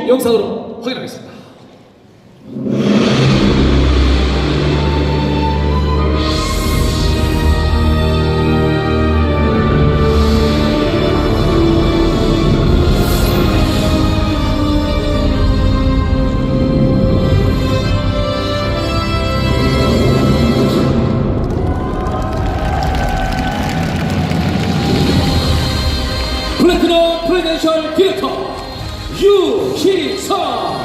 영상으로 확인하겠습니다. 플래티넘 프레덴셜 디렉터 유희선.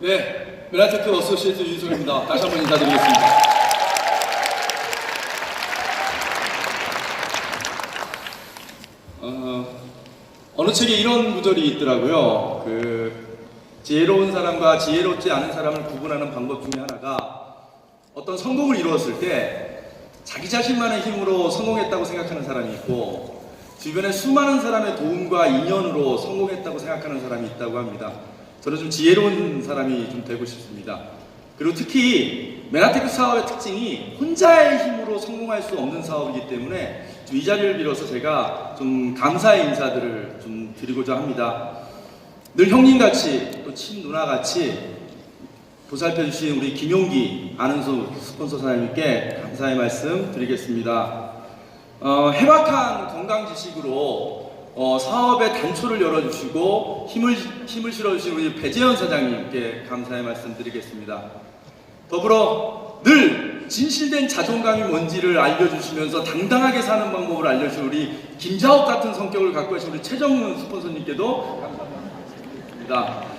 네, 메나테크 어소시에이트 윤석입니다. 다시 한번 인사드리겠습니다. 어느 책에 이런 구절이 있더라고요. 지혜로운 사람과 지혜롭지 않은 사람을 구분하는 방법 중에 하나가 어떤 성공을 이루었을 때 자기 자신만의 힘으로 성공했다고 생각하는 사람이 있고 주변에 수많은 사람의 도움과 인연으로 성공했다고 생각하는 사람이 있다고 합니다. 저는 좀 지혜로운 사람이 좀 되고 싶습니다. 그리고 특히 메나테크 사업의 특징이 혼자의 힘으로 성공할 수 없는 사업이기 때문에 좀 이 자리를 빌어서 제가 좀 감사의 인사들을 좀 드리고자 합니다. 늘 형님같이 또 친누나같이 보살펴 주신 우리 김용기 안은수 스폰서 사장님께 감사의 말씀 드리겠습니다. 해박한 건강 지식으로 사업의 단초를 열어주시고 힘을 실어주신 우리 배재현 사장님께 감사의 말씀 드리겠습니다. 더불어 늘 진실된 자존감이 뭔지를 알려주시면서 당당하게 사는 방법을 알려주신 우리 김자옥 같은 성격을 갖고 계신 우리 최정문 스폰서님께도 감사합니다.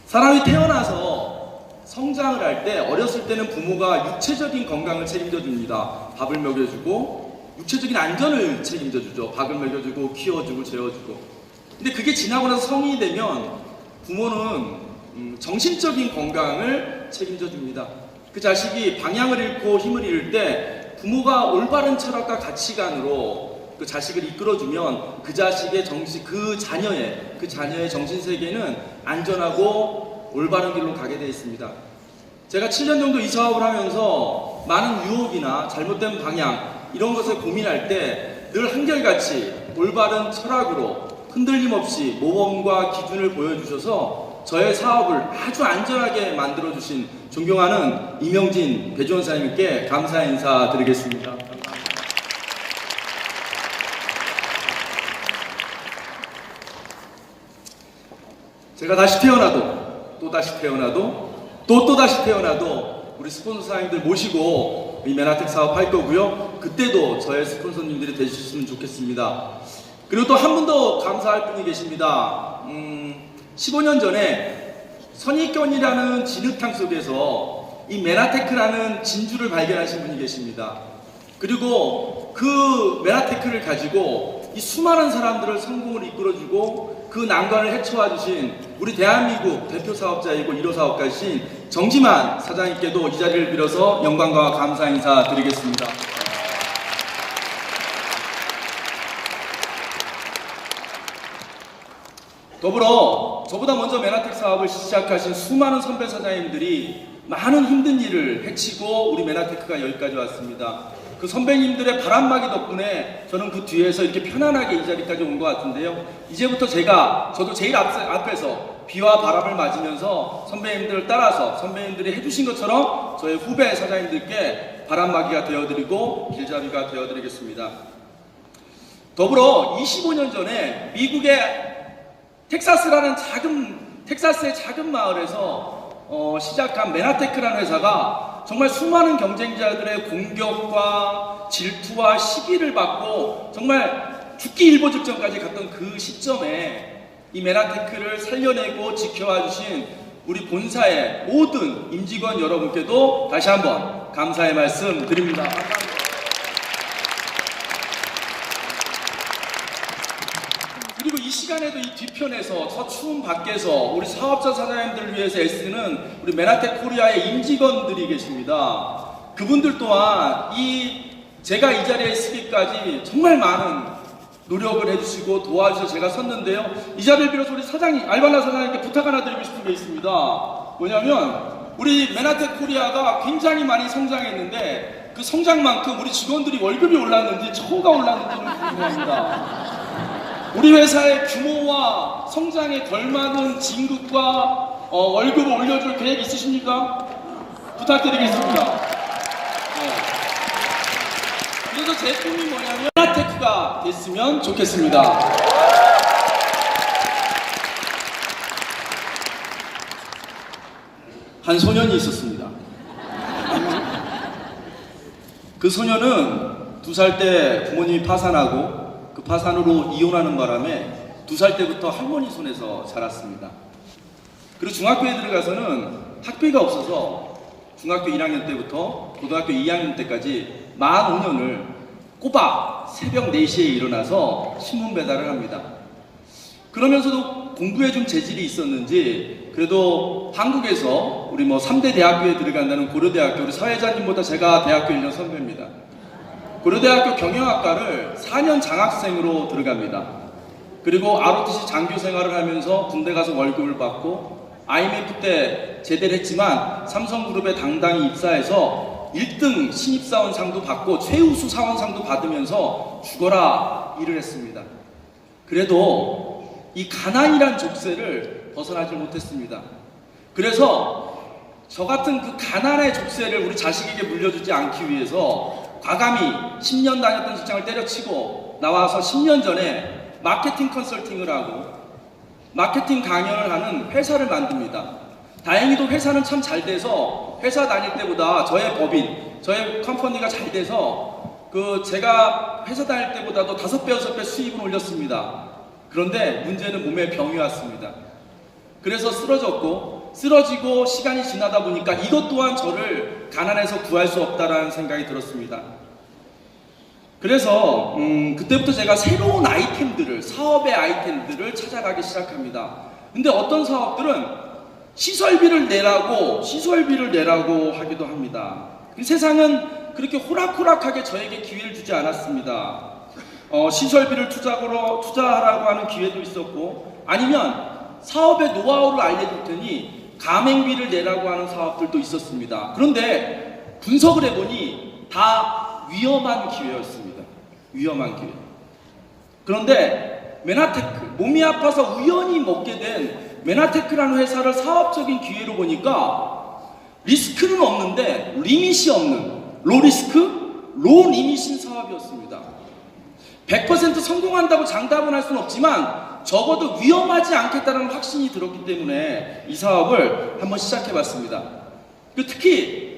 사람이 태어나서 성장을 할 때 어렸을 때는 부모가 육체적인 건강을 책임져 줍니다. 밥을 먹여주고 육체적인 안전을 책임져 주죠. 밥을 먹여주고 키워주고 재워주고. 근데 그게 지나고 나서 성인이 되면 부모는 정신적인 건강을 책임져 줍니다. 그 자식이 방향을 잃고 힘을 잃을 때 부모가 올바른 철학과 가치관으로 그 자식을 이끌어주면 그 자식의 그 자녀의 정신세계는 안전하고 올바른 길로 가게 되어 있습니다. 제가 7년 정도 이 사업을 하면서 많은 유혹이나 잘못된 방향 이런 것을 고민할 때 늘 한결같이 올바른 철학으로 흔들림 없이 모범과 기준을 보여주셔서 저의 사업을 아주 안전하게 만들어주신 존경하는 이명진 배주원사님께 감사의 인사 드리겠습니다. 제가 다시 태어나도 또다시 태어나도 또다시 태어나도 우리 스폰서사님들 모시고 이 메나텍 사업 할 거고요. 그때도 저의 스폰서님들이 되셨으면 좋겠습니다. 그리고 또 한 분 더 감사할 분이 계십니다. 15년 전에 선입견이라는 진흙탕 속에서 이 메나테크라는 진주를 발견하신 분이 계십니다. 그리고 그 메나테크를 가지고 이 수많은 사람들을 성공을 이끌어주고 그 난관을 헤쳐와 주신 우리 대한민국 대표 사업자이고 1호 사업가이신 정지만 사장님께도 이 자리를 빌어서 영광과 감사 인사 드리겠습니다. 더불어 저보다 먼저 메나텍 사업을 시작하신 수많은 선배 사장님들이 많은 힘든 일을 헤치고 우리 메나테크가 여기까지 왔습니다. 그 선배님들의 바람막이 덕분에 저는 그 뒤에서 이렇게 편안하게 이 자리까지 온 것 같은데요. 이제부터 저도 제일 앞에서 비와 바람을 맞으면서 선배님들을 따라서 선배님들이 해주신 것처럼 저의 후배 사장님들께 바람막이가 되어드리고 길잡이가 되어드리겠습니다. 더불어 25년 전에 미국의 텍사스의 작은 마을에서 시작한 메나테크라는 회사가 정말 수많은 경쟁자들의 공격과 질투와 시기를 받고 정말 죽기 일보 직전까지 갔던 그 시점에 이 메나테크를 살려내고 지켜와 주신 우리 본사의 모든 임직원 여러분께도 다시 한번 감사의 말씀 드립니다. 그리고 이 시간에도 이 뒤편에서 저 추운 밖에서 우리 사업자 사장님들을 위해서 애쓰는 우리 메나텍 코리아의 임직원들이 계십니다. 그분들 또한 제가 이 자리에 서기까지 정말 많은 노력을 해주시고 도와주셔서 제가 섰는데요. 이 자리를 빌어서 우리 알바나 사장님께 부탁 하나 드리고 싶은 게 있습니다. 뭐냐면 우리 메나텍 코리아가 굉장히 많이 성장했는데 그 성장만큼 우리 직원들이 월급이 올랐는지 처우가 올랐는지는 궁금합니다. 우리 회사의 규모와 성장에 걸맞은 진급과 월급을 올려줄 계획 있으십니까? 부탁드리겠습니다. 네. 그래서 제 꿈이 뭐냐면 메나테크가 됐으면 좋겠습니다. 한 소년이 있었습니다. 그 소년은 2살 때 부모님이 파산하고 그 파산으로 이혼하는 바람에 2살 때부터 할머니 손에서 자랐습니다. 그리고 중학교에 들어가서는 학비가 없어서 중학교 1학년 때부터 고등학교 2학년 때까지 45년을 꼬박 새벽 4시에 일어나서 신문 배달을 합니다. 그러면서도 공부에 좀 재질이 있었는지 그래도 한국에서 우리 3대 대학교에 들어간다는 고려대학교, 우리 사회자님보다 제가 대학교 1년 선배입니다. 고려대학교 경영학과를 4년 장학생으로 들어갑니다. 그리고 ROTC 장교 생활을 하면서 군대 가서 월급을 받고 IMF 때 제대를 했지만 삼성그룹에 당당히 입사해서 1등 신입사원상도 받고 최우수 사원상도 받으면서 죽어라 일을 했습니다. 그래도 이 가난이란 족쇄를 벗어나지 못했습니다. 그래서 저 같은 그 가난의 족쇄를 우리 자식에게 물려주지 않기 위해서 과감히 10년 다녔던 직장을 때려치고 나와서 10년 전에 마케팅 컨설팅을 하고 마케팅 강연을 하는 회사를 만듭니다. 다행히도 회사는 참 잘 돼서 회사 다닐 때보다 저의 법인, 저의 컴퍼니가 잘 돼서 제가 회사 다닐 때보다도 5배, 6배 수입을 올렸습니다. 그런데 문제는 몸에 병이 왔습니다. 그래서 쓰러지고 시간이 지나다 보니까 이것 또한 저를 가난에서 구할 수 없다라는 생각이 들었습니다. 그래서 그때부터 제가 새로운 사업의 아이템들을 찾아가기 시작합니다. 근데 어떤 사업들은 시설비를 내라고 하기도 합니다. 세상은 그렇게 호락호락하게 저에게 기회를 주지 않았습니다. 시설비를 투자하라고 하는 기회도 있었고 아니면 사업의 노하우를 알려줄 테니 가맹비를 내라고 하는 사업들도 있었습니다. 그런데 분석을 해보니 다 위험한 기회였습니다. 위험한 기회. 그런데 메나테크, 몸이 아파서 우연히 먹게 된 메나테크라는 회사를 사업적인 기회로 보니까 리스크는 없는데 리밋이 없는 로리스크, 로리밋인 사업이었습니다. 100% 성공한다고 장담은 할 수는 없지만 적어도 위험하지 않겠다는 확신이 들었기 때문에 이 사업을 한번 시작해봤습니다. 특히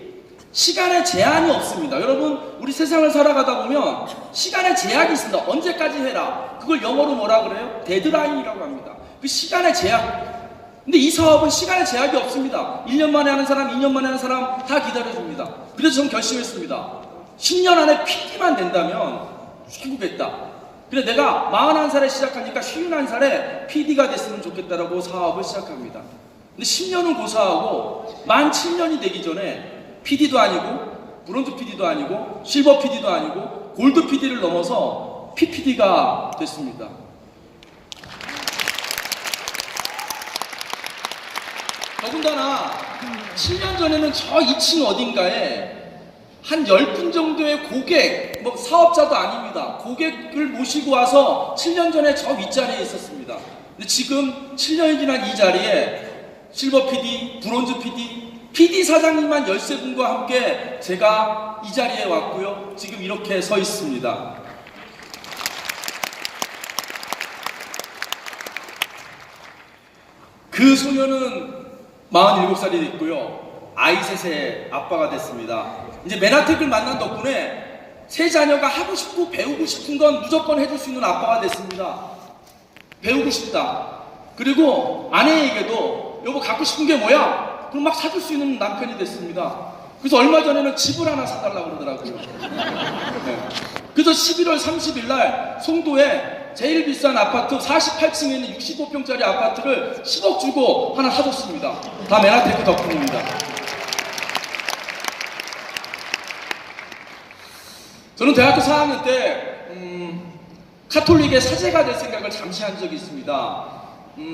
시간에 제한이 없습니다. 여러분, 우리 세상을 살아가다 보면 시간에 제약이 있습니다. 언제까지 해라. 그걸 영어로 뭐라 그래요? 데드라인이라고 합니다. 그 시간의 제약. 근데 이 사업은 시간의 제약이 없습니다. 1년 만에 하는 사람, 2년 만에 하는 사람 다 기다려줍니다. 그래서 저는 결심했습니다. 10년 안에 PD만 된다면 해보겠다. 그래 내가 41살에 시작하니까 51살에 PD가 됐으면 좋겠다라고 사업을 시작합니다. 근데 10년은 고사하고 만 7년이 되기 전에 PD도 아니고 브론즈 PD도 아니고 실버 PD도 아니고 골드 PD를 넘어서 PPD가 됐습니다. 더군다나 7년 전에는 저 2층 어딘가에 한 10분 정도의 고객, 뭐 사업자도 아닙니다. 고객을 모시고 와서 7년 전에 저 윗자리에 있었습니다. 근데 지금 7년이 지난 이 자리에 실버 PD, 브론즈 PD, PD 사장님만 13분과 함께 제가 이 자리에 왔고요. 지금 이렇게 서 있습니다. 그 소녀는 47살이 됐고요. 아이 셋의 아빠가 됐습니다. 이제 메나텍을 만난 덕분에 세 자녀가 하고 싶고 배우고 싶은 건 무조건 해줄 수 있는 아빠가 됐습니다. 배우고 싶다. 그리고 아내에게도 여보 갖고 싶은 게 뭐야? 그럼 막 사줄 수 있는 남편이 됐습니다. 그래서 얼마 전에는 집을 하나 사달라고 그러더라고요. 네. 그래서 11월 30일 날 송도에 제일 비싼 아파트 48층에 있는 65평짜리 아파트를 10억 주고 하나 사줬습니다. 다 메나테크 덕분입니다. 저는 대학교 4학년 때 카톨릭의 사제가 될 생각을 잠시 한 적이 있습니다.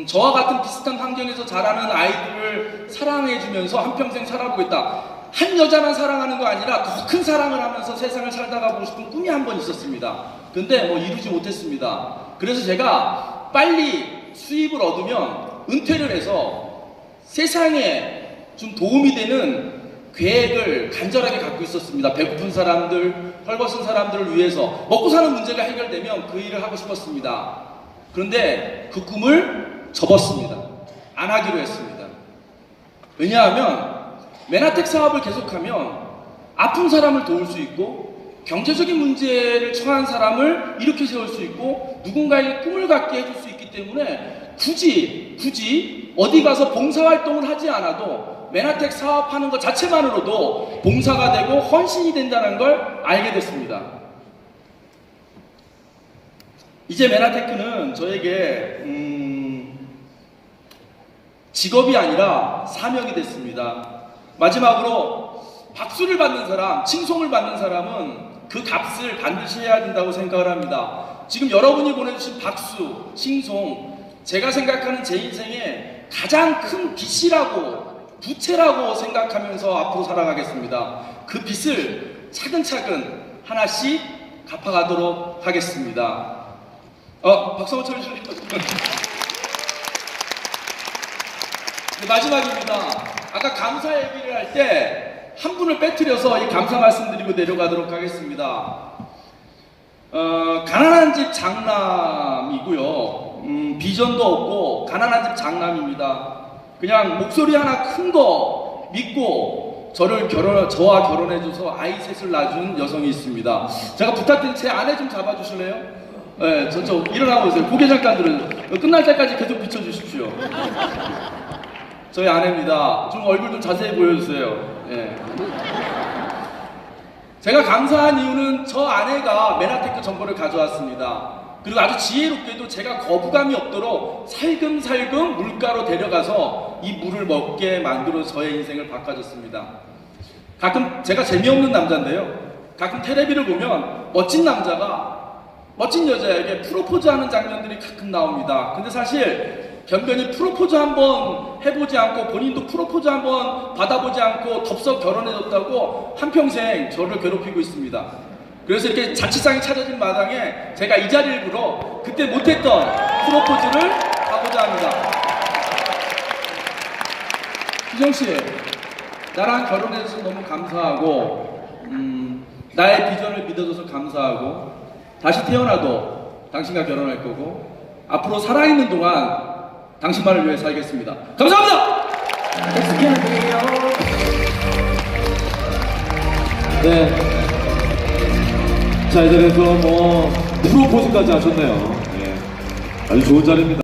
저와 같은 비슷한 환경에서 자라는 아이들을 사랑해주면서 한평생 살아보겠다. 한 여자만 사랑하는 거 아니라 더 큰 사랑을 하면서 세상을 살다가 보고 싶은 꿈이 한 번 있었습니다. 근데 뭐 이루지 못했습니다. 그래서 제가 빨리 수입을 얻으면 은퇴를 해서 세상에 좀 도움이 되는 계획을 간절하게 갖고 있었습니다. 배고픈 사람들, 헐벗은 사람들을 위해서 먹고 사는 문제가 해결되면 그 일을 하고 싶었습니다. 그런데 그 꿈을 접었습니다. 안 하기로 했습니다. 왜냐하면 메나텍 사업을 계속하면 아픈 사람을 도울 수 있고 경제적인 문제를 처한 사람을 일으켜 세울 수 있고 누군가에게 꿈을 갖게 해줄 수 있기 때문에 굳이 어디 가서 봉사활동을 하지 않아도 메나텍 사업하는 것 자체만으로도 봉사가 되고 헌신이 된다는 걸 알게 됐습니다. 이제 메나테크는 저에게 직업이 아니라 사명이 됐습니다. 마지막으로 박수를 받는 사람, 칭송을 받는 사람은 그 값을 반드시 해야 된다고 생각을 합니다. 지금 여러분이 보내주신 박수, 칭송, 제가 생각하는 제 인생의 가장 큰 빚이라고, 부채라고 생각하면서 앞으로 살아가겠습니다. 그 빚을 차근차근 하나씩 갚아가도록 하겠습니다. 박수 한번 쳐주실래요? 마지막입니다. 아까 감사 얘기를 할 때 한 분을 빼뜨려서 이 감사 말씀드리고 내려가도록 하겠습니다. 가난한 집 장남이고요. 비전도 없고 가난한 집 장남입니다. 그냥 목소리 하나 큰 거 믿고 저와 결혼해줘서 아이 셋을 낳아준 여성이 있습니다. 제가 부탁드린 제 아내 좀 잡아주실래요? 네, 저 일어나고 있어요. 고개 잠깐 들어요. 끝날 때까지 계속 비춰주십시오. 저희 아내입니다. 좀 얼굴 좀 자세히 보여주세요. 예. 제가 감사한 이유는 저 아내가 메나테크 정보를 가져왔습니다. 그리고 아주 지혜롭게도 제가 거부감이 없도록 살금살금 물가로 데려가서 이 물을 먹게 만들어 저의 인생을 바꿔줬습니다. 가끔 제가 재미없는 남자인데요. 가끔 텔레비를 보면 멋진 남자가 멋진 여자에게 프로포즈하는 장면들이 가끔 나옵니다. 근데 사실 변변히 프로포즈 한번 해보지 않고 본인도 프로포즈 한번 받아보지 않고 덥석 결혼해줬다고 한평생 저를 괴롭히고 있습니다. 그래서 이렇게 자취상이 차려진 마당에 제가 이 자리를 빌어 그때 못했던 프로포즈를 하고자 합니다. 희정씨, 나랑 결혼해줘서 너무 감사하고 나의 비전을 믿어줘서 감사하고 다시 태어나도 당신과 결혼할 거고 앞으로 살아있는 동안 당신만을 위해 살겠습니다. 감사합니다! 네. 자, 이 자리에서 프로포즈까지 하셨네요. 예. 아주 좋은 자리입니다.